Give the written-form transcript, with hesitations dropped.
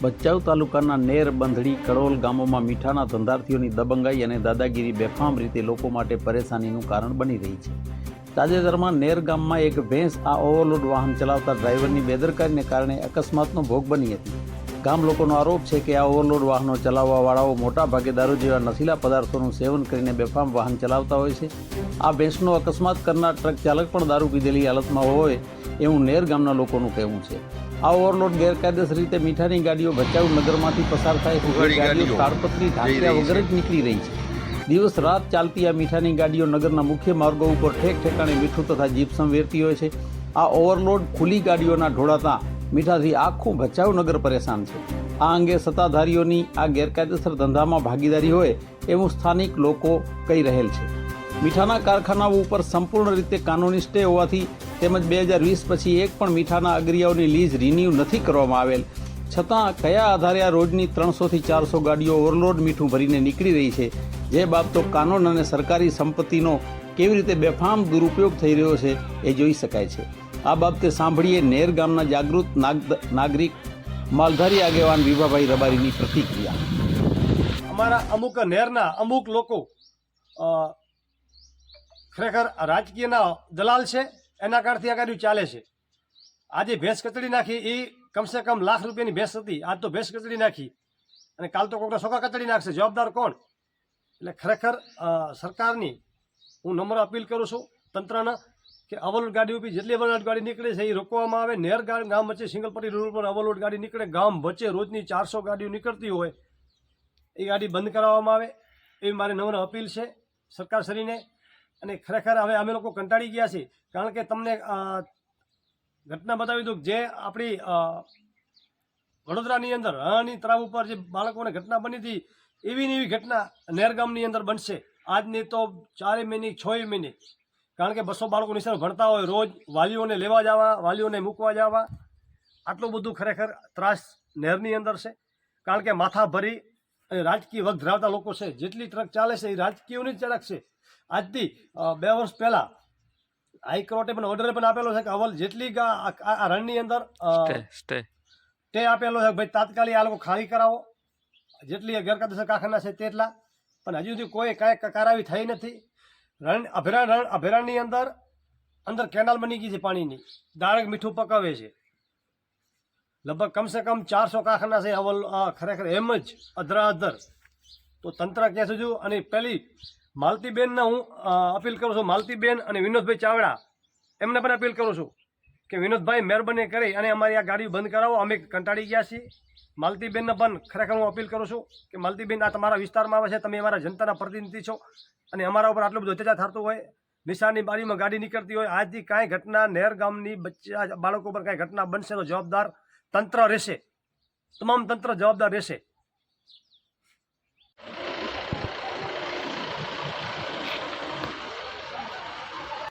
ભચાઉ તાલુકાના નેર, બંધડી, કડોલ ગામોમાં મીઠાના ધંધાર્થીઓની દબંગાઈ અને દાદાગીરી બેફામ રીતે લોકો માટે પરેશાનીનું કારણ બની રહી છે. તાજેતરમાં નેર ગામમાં એક ભેંસ આ ઓવરલોડ વાહન ચલાવતા ડ્રાઈવરની બેદરકારીને કારણે અકસ્માતનો ભોગ બની હતી. ગામ લોકોનો આરોપ છે કે આ ઓવરલોડ વાહનો ચલાવવાવાળાઓ મોટા ભાગે દારૂ જેવા નશીલા પદાર્થોનું સેવન કરીને બેફામ વાહન ચલાવતા હોય છે. આ ભેંસનો અકસ્માત કરનાર ટ્રક ચાલક પણ દારૂ પીધેલી હાલતમાં હોય એવું નેર ગામના લોકોનું કહેવું છે. આ ઓવરલોડ ગેરકાયદેસર રીતે મીઠાની ગાડીઓ ભચાઉ નગરમાંથી પસાર થાય છે. ગાડીઓ તાડપત્રી ઢાંક્યા વગર જ નીકળી રહી છે. દિવસ રાત ચાલતી આ મીઠાની ગાડીઓ નગરના મુખ્ય માર્ગો ઉપર ઠેક ઠેકાણે મીઠું તથા જીપ્સમ વેરતી હોય છે. આ ઓવરલોડ ખુલ્લી ગાડીઓના ઢોળાતા મીઠાથી આખું ભચાઉ નગર પરેશાન છે. આ અંગે સત્તાધારીઓની આ ગેરકાયદેસર ધંધામાં ભાગીદારી હોય એવું સ્થાનિક લોકો કહી રહેલ છે. મીઠાના કારખાનાઓ ઉપર સંપૂર્ણ રીતે કાનૂની સ્ટે હોવાથી તેમજ 2020 પછી એક પણ મીઠાના અગરિયાઓની લીઝ રિન્યૂ નથી કરવામાં આવેલ છતાં કયા આધારે આ રોજની 300 થી 400 ગાડીઓ ઓવરલોડ મીઠું ભરીને નીકળી રહી છે, જે બાબતો કાનૂન અને સરકારી સંપત્તિનો કેવી રીતે બેફામ દુરુપયોગ થઈ રહ્યો છે એ જોઈ શકાય છે. આ બાબતે સાંભળીએ નેર ગામના જાગૃત નાગરિક માલધારી આગેવાન વિભાભાઈ રબારીની પ્રતિક્રિયા. અમારા અમુક નેરના અમુક લોકો ખરેખર રાજકીયના દલાલ છે, એના કારણથી આ ગાડીઓ ચાલે છે. આજે ભેંસ કચડી નાખી એ કમસે કમ લાખ રૂપિયાની ભેંસ હતી, આજ તો ભેંસ કચડી નાખી અને કાલ તો કોકના છોકરા કચડી નાખશે. જવાબદાર કોણ? એટલે ખરેખર સરકારની હું નમ્ર અપીલ કરું છું તંત્રના કે અવલોડ ગાડી ઉપર જેટલી અવલોડ ગાડી નીકળે છે એ રોકવામાં આવે. નેર ગામ વચ્ચે સિંગલપટ્ટી રોડ પર અવલોડ ગાડી નીકળે, ગામ વચ્ચે રોજની 400 ગાડીઓ નીકળતી હોય એ ગાડી બંધ કરાવવામાં આવે એવી મારી નમ્ર અપીલ છે સરકારશ્રીને. અને ખરેખર હવે અમે લોકો કંટાળી ગયા છીએ, કારણ કે તમને ઘટના બતાવી દઉં. જે આપણી વડોદરાની અંદર રણની તળાવ ઉપર જે બાળકોને ઘટના બની હતી એવી ને એવી ઘટના નેરગામની અંદર બનશે. આજની તો 4 મહિને 6 મહિને, કારણ કે 200 બાળકો નિશાળ ભણતા હોય, રોજ વાલીઓને લેવા જવા, વાલીઓને મૂકવા જવા, આટલું બધું ખરેખર ત્રાસ નહેરની અંદર છે. કારણ કે માથા ભરી અને રાજકીય વગ ધરાવતા લોકો છે. જેટલી ટ્રક ચાલે છે એ રાજકીયોની જ ચડક છે. આજથી 2 વર્ષ પહેલા હાઈકોર્ટે પણ ઓર્ડર પણ આપેલો છે કે અવલ જેટલી આ રણની અંદર સ્ટે આપેલો છે ભાઈ તાત્કાલિક આ લોકો ખાલી કરાવો, જેટલી ગેરકાયદેસર કારખાના છે તેટલા. પણ હજુ સુધી કોઈ કાંઈ કારાવી થઈ નથી. અભયારણ્યની અંદર કેનાલ બની ગઈ છે પાણીની, ડાયરેક્ટ મીઠું પકાવે છે. લગભગ કમસે કમ 400 કારખાના છે અવલ, ખરેખર એમ જ અધરાઅધર. તો તંત્ર ક્યાં સુધી. અને પેલી માલતીબેનને હું અપીલ કરું છું, માલતીબેન અને વિનોદભાઈ ચાવડા, એમને પણ અપીલ કરું છું કે વિનોદભાઈ મહેરબાની કરી અને અમારી આ ગાડી બંધ કરાવો, અમે કંટાળી ગયા છીએ. માલતીબેનને પણ ખરેખર હું અપીલ કરું છું કે માલતીબેન આ તમારા વિસ્તારમાં આવે છે, તમે અમારા જનતાના પ્રતિનિધિ છો અને અમારા ઉપર આટલું બધું અત્યાચાર થતું હોય, નિશાળની બારીમાં ગાડી નીકળતી હોય, આજથી કાંઈ ઘટના નેર ગામની બાળકો પર કાંઈ ઘટના બનશે તો જવાબદાર તંત્ર રહેશે, તમામ તંત્ર જવાબદાર રહેશે.